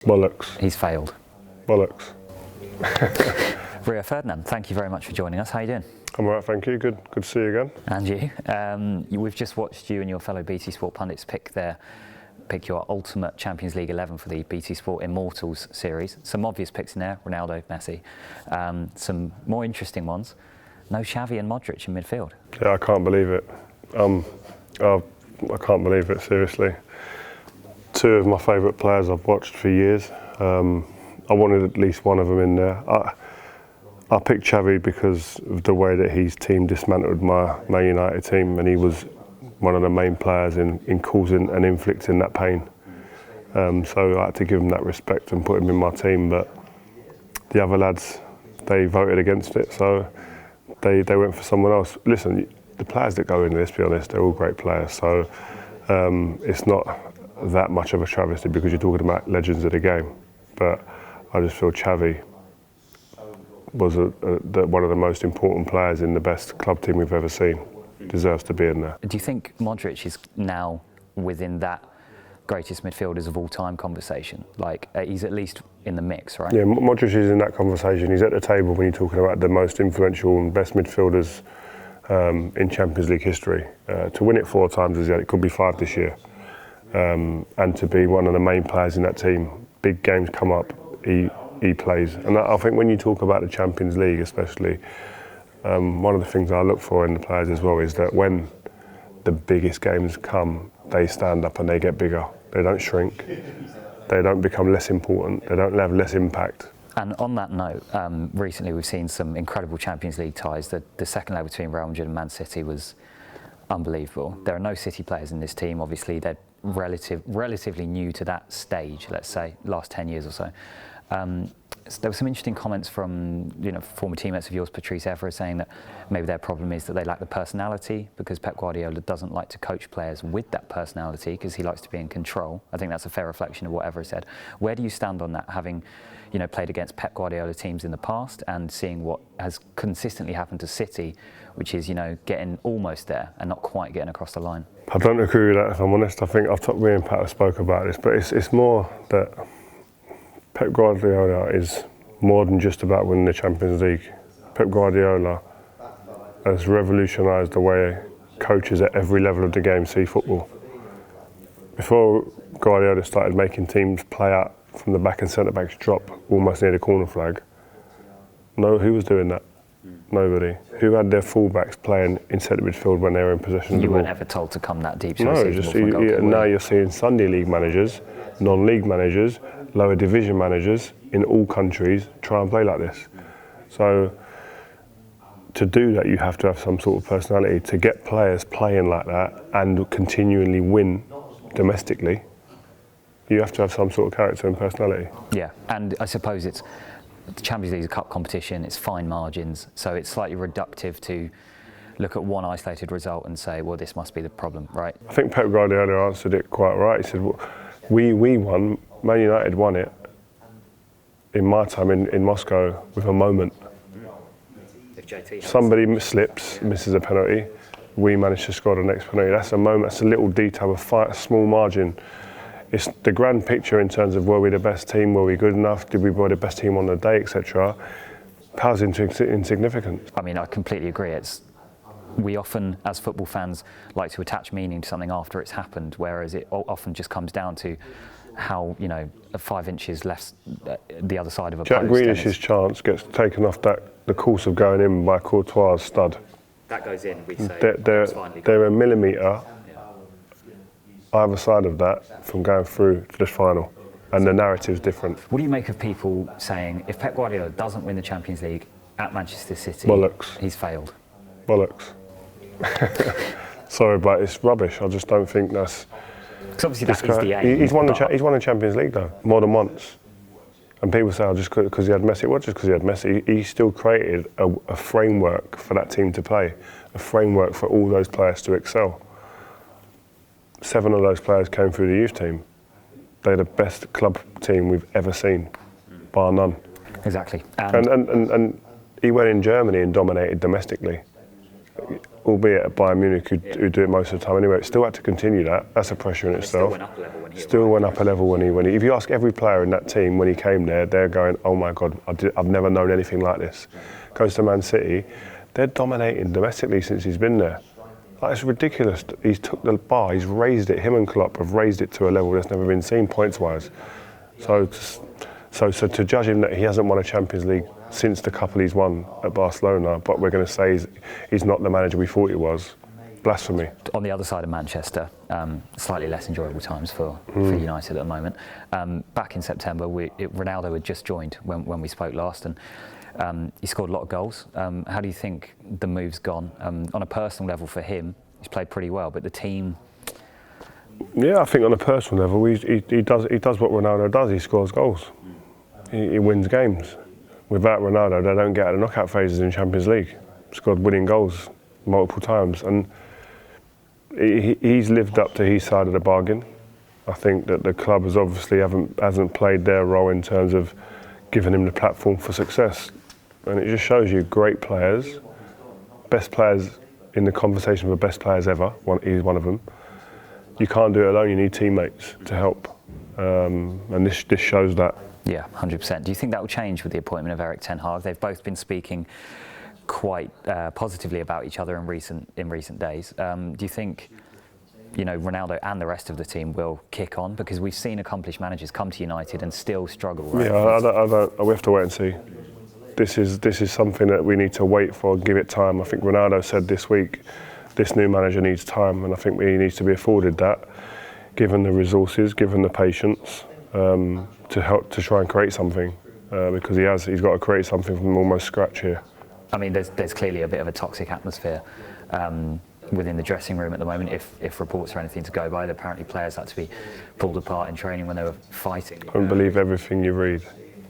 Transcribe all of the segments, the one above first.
Bollocks. He's failed. Bollocks. Rio Ferdinand, thank you very much for joining us. How are you doing? I'm alright, thank you. Good to see you again. And you. We've just watched you and your fellow BT Sport pundits pick your ultimate Champions League 11 for the BT Sport Immortals series. Some obvious picks in there: Ronaldo, Messi. Some more interesting ones: no Xavi and Modric in midfield. Yeah, I can't believe it. I can't believe it, seriously. Two of my favourite players I've watched for years. I wanted at least one of them in there. I picked Xavi because of the way that his team dismantled my Man United team, and he was one of the main players in causing and inflicting that pain. So I had to give him that respect and put him in my team. But the other lads, they voted against it, so they went for someone else. Listen, the players that go in, let's be honest, they're all great players. So it's not that much of a travesty because you're talking about legends of the game. But I just feel Xavi was one of the most important players in the best club team we've ever seen. Deserves to be in there. Do you think Modric is now within that greatest midfielders of all time conversation? Like he's at least in the mix, right? Yeah, Modric is in that conversation. He's at the table when you're talking about the most influential and best midfielders in Champions League history. To win it 4 times as yet, it could be 5 this year. And to be one of the main players in that team, big games come up, he plays. And I think when you talk about the Champions League especially, one of the things I look for in the players as well is that when the biggest games come, they stand up and they get bigger. They don't shrink, they don't become less important, they don't have less impact. And on that note, recently we've seen some incredible Champions League ties. The second leg between Real Madrid and Man City was unbelievable. There are no City players in this team. Obviously, they're relatively new to that stage, let's say, last 10 years or so. There were some interesting comments from former teammates of yours, Patrice Evra, saying that maybe their problem is that they lack the personality because Pep Guardiola doesn't like to coach players with that personality because he likes to be in control. I think that's a fair reflection of what Evra said. Where do you stand on that, having played against Pep Guardiola teams in the past and seeing what has consistently happened to City, which is getting almost there and not quite getting across the line? I don't agree with that, if I'm honest. I think me and Pat have spoke about this, but it's more that Pep Guardiola is more than just about winning the Champions League. Pep Guardiola has revolutionised the way coaches at every level of the game see football. Before Guardiola started making teams play out from the back and centre backs drop almost near the corner flag, who was doing that? Nobody. Who had their fullbacks playing in centre midfield when they were in possession of the ball? You weren't ever told to come that deep. No, now you're seeing Sunday League managers, non-league managers, lower division managers in all countries try and play like this. So to do that, you have to have some sort of personality. To get players playing like that and continually win domestically, you have to have some sort of character and personality. Yeah, and I suppose the Champions League is a cup competition, it's fine margins, so it's slightly reductive to look at one isolated result and say, well, this must be the problem, right? I think Pep Guardiola answered it quite right. He said, well, we won, Man United won it in my time in Moscow with a moment. Somebody slips, misses a penalty, we managed to score the next penalty. That's a moment, that's a little detail, a small margin. It's the grand picture in terms of were we the best team, were we good enough, did we buy the best team on the day, etc. Pales into insignificance. I mean, I completely agree. We often, as football fans, like to attach meaning to something after it's happened, whereas it often just comes down to how, 5 inches left the other side of a post. Jack Grealish's chance gets taken off the course of going in by Courtois' stud. That goes in, we'd say. They're a millimetre either side of that from going through to the final, and the narrative's different. What do you make of people saying if Pep Guardiola doesn't win the Champions League at Manchester City, bollocks, he's failed? Bollocks. Sorry, but it's rubbish. I just don't think that's. Because obviously that is the aim. He's won the Champions League though, more than once. And people say, just because he had Messi. Well, just because he had Messi, he still created a framework for that team to play, a framework for all those players to excel. 7 of those players came through the youth team. They're the best club team we've ever seen, bar none. Exactly. And he went in Germany and dominated domestically. albeit at Bayern Munich who do it most of the time anyway. It still had to continue that. That's a pressure in itself. Still went up a level when he. If you ask every player in that team when he came there, they're going, "Oh my God, I've never known anything like this." Goes to Man City, they're dominating domestically since he's been there. Like, it's ridiculous. He's took the bar, he's raised it. Him and Klopp have raised it to a level that's never been seen points-wise. So to judge him that he hasn't won a Champions League since the couple he's won at Barcelona, but we're going to say he's not the manager we thought he was, blasphemy. On the other side of Manchester, slightly less enjoyable times for United at the moment. Back in September, Ronaldo had just joined when we spoke last, and he scored a lot of goals. How do you think the move's gone? On a personal level for him, he's played pretty well, but the team... Yeah, I think on a personal level, he does what Ronaldo does. He scores goals. He wins games. Without Ronaldo, they don't get out of knockout phases in Champions League. Scored winning goals multiple times, and he's lived up to his side of the bargain. I think that the club has obviously hasn't played their role in terms of giving him the platform for success. And it just shows you great players, best players in the conversation for best players ever. He's one of them. You can't do it alone. You need teammates to help, and this shows that. Yeah, 100%. Do you think that will change with the appointment of Erik ten Hag? They've both been speaking quite positively about each other in recent days. Do you think, Ronaldo and the rest of the team will kick on? Because we've seen accomplished managers come to United and still struggle. Right? Yeah, we have to wait and see. This is something that we need to wait for, give it time. I think Ronaldo said this week, this new manager needs time, and I think he needs to be afforded that, given the resources, given the patience, to help to try and create something, because he's got to create something from almost scratch here. I mean, there's clearly a bit of a toxic atmosphere within the dressing room at the moment. If reports are anything to go by, apparently players had to be pulled apart in training when they were fighting. I don't believe everything you read.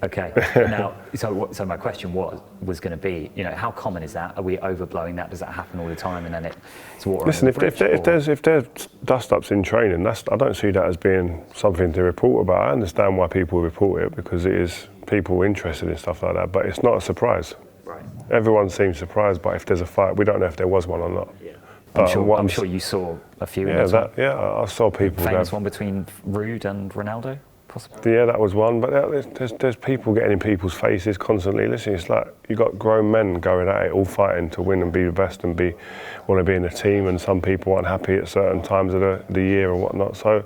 Okay. Now, so my question was going to be, how common is that? Are we overblowing that? Does that happen all the time, and then it's water? Listen, if there's dust-ups in training, I don't see that as being something to report about. I understand why people report it, because it is people interested in stuff like that, but it's not a surprise. Right. Everyone seems surprised, but if there's a fight, we don't know if there was one or not. Yeah. I'm sure you saw a few. I saw people. Famous one between Reuben and Ronaldo. Possibly. Yeah, that was one, but there's people getting in people's faces constantly. Listen, it's like you got grown men going at it, all fighting to win and be the best and want to be in a team, and some people aren't happy at certain times of the year and whatnot. So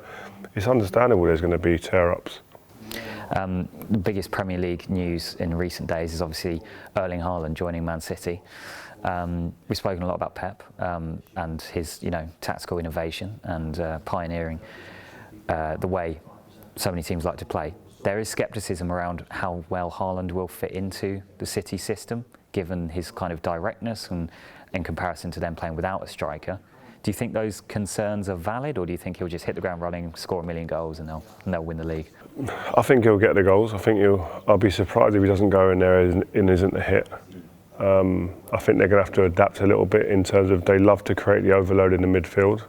it's understandable there's going to be tear-ups. The biggest Premier League news in recent days is obviously Erling Haaland joining Man City. We've spoken a lot about Pep and his tactical innovation and pioneering the way so many teams like to play. There is scepticism around how well Haaland will fit into the City system, given his kind of directness and in comparison to them playing without a striker. Do you think those concerns are valid, or do you think he'll just hit the ground running, score 1 million goals, and they'll win the league? I think he'll get the goals. I'll be surprised if he doesn't go in there and isn't a hit. I think they're going to have to adapt a little bit in terms of they love to create the overload in the midfield,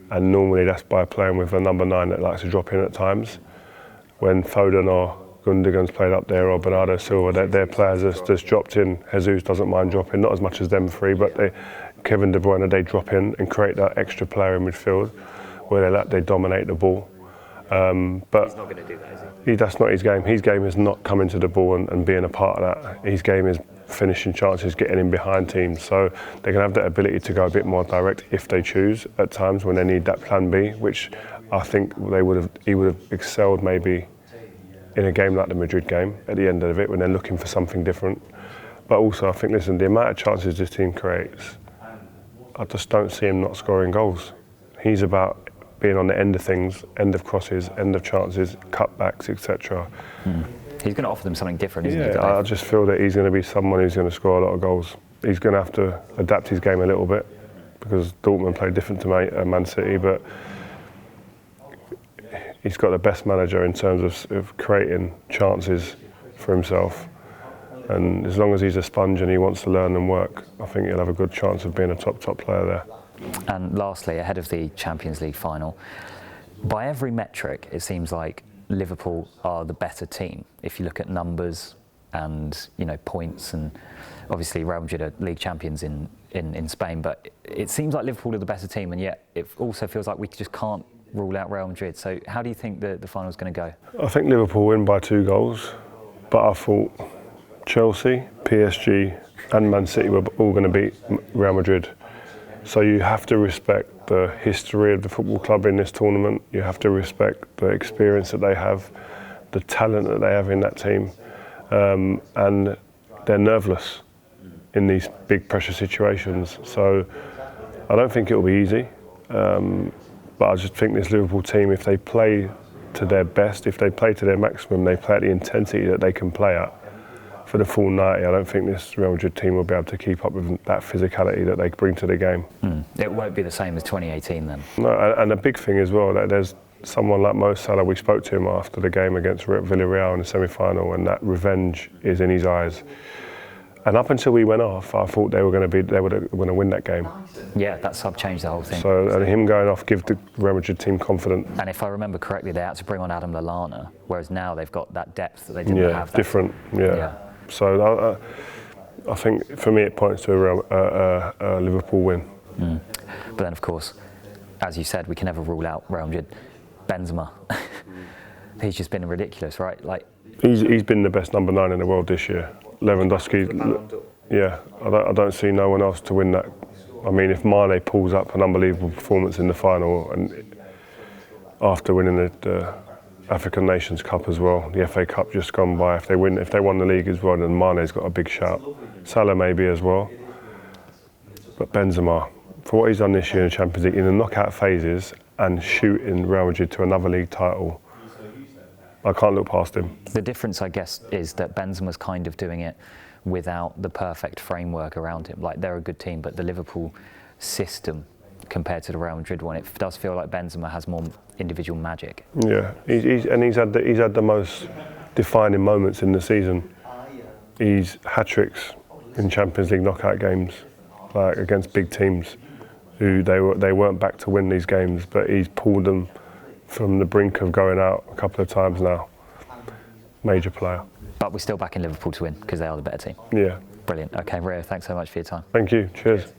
and normally that's by playing with a number 9 that likes to drop in at times. When Foden or Gundogan's played up there, or Bernardo Silva, their players that's dropped in. Jesus doesn't mind dropping, not as much as them three, but Kevin De Bruyne, they drop in and create that extra player in midfield where they dominate the ball. But he's not going to do that, is he? That's not his game. His game is not coming to the ball and being a part of that. His game is finishing chances, getting in behind teams. So they're going to have that ability to go a bit more direct if they choose at times when they need that plan B, which I think he would have excelled maybe in a game like the Madrid game at the end of it when they're looking for something different. But also I think, listen, the amount of chances this team creates, I just don't see him not scoring goals. He's about being on the end of things, end of crosses, end of chances, cutbacks, etc. He's going to offer them something different, isn't he? I just feel that he's going to be someone who's going to score a lot of goals. He's going to have to adapt his game a little bit because Dortmund played different to Man City, but he's got the best manager in terms of creating chances for himself. And as long as he's a sponge and he wants to learn and work, I think he'll have a good chance of being a top player there. And lastly, ahead of the Champions League final, by every metric, it seems like Liverpool are the better team. If you look at numbers and points, and obviously Real Madrid are league champions in in Spain, but it seems like Liverpool are the better team, and yet it also feels like we just can't rule out Real Madrid. So how do you think the final's going to go? I think Liverpool win by 2 goals, but I thought Chelsea, PSG and Man City were all going to beat Real Madrid. So you have to respect the history of the football club in this tournament. You have to respect the experience that they have, the talent that they have in that team, and they're nerveless in these big pressure situations. So I don't think it'll be easy, but I just think this Liverpool team, if they play to their best, if they play to their maximum, they play at the intensity that they can play at for the full 90, I don't think this Real Madrid team will be able to keep up with that physicality that they bring to the game. It won't be the same as 2018 then? No, and a big thing as well, that there's someone like Mo Salah, we spoke to him after the game against Villarreal in the semi-final, and that revenge is in his eyes. And up until we went off, I thought they were going to win that game. Yeah, that sub changed the whole thing. So and him going off give the Real Madrid team confidence. And if I remember correctly, they had to bring on Adam Lallana, whereas now they've got that depth that they didn't have. Different. Yeah. So I think for me it points to a Liverpool win. But then, of course, as you said, we can never rule out Real Madrid. Benzema, he's just been ridiculous, right? Like he's been the best number 9 in the world this year. Lewandowski, yeah, I don't see no one else to win that. I mean, if Mane pulls up an unbelievable performance in the final, and after winning the African Nations Cup as well, the FA Cup just gone by, if they won the league as well, then Mane's got a big shout. Salah maybe as well, but Benzema, for what he's done this year in the Champions League in the knockout phases and shooting Real Madrid to another league title, I can't look past him. The difference, I guess, is that Benzema's kind of doing it without the perfect framework around him. Like, they're a good team, but the Liverpool system compared to the Real Madrid one, it does feel like Benzema has more individual magic. Yeah, he's had the most defining moments in the season. He's hat-tricks in Champions League knockout games, like against big teams, who they weren't back to win these games, but he's pulled them from the brink of going out a couple of times now. Major player. But we're still back in Liverpool to win because they are the better team. Yeah. Brilliant. Okay, Rio, thanks so much for your time. Thank you. Cheers.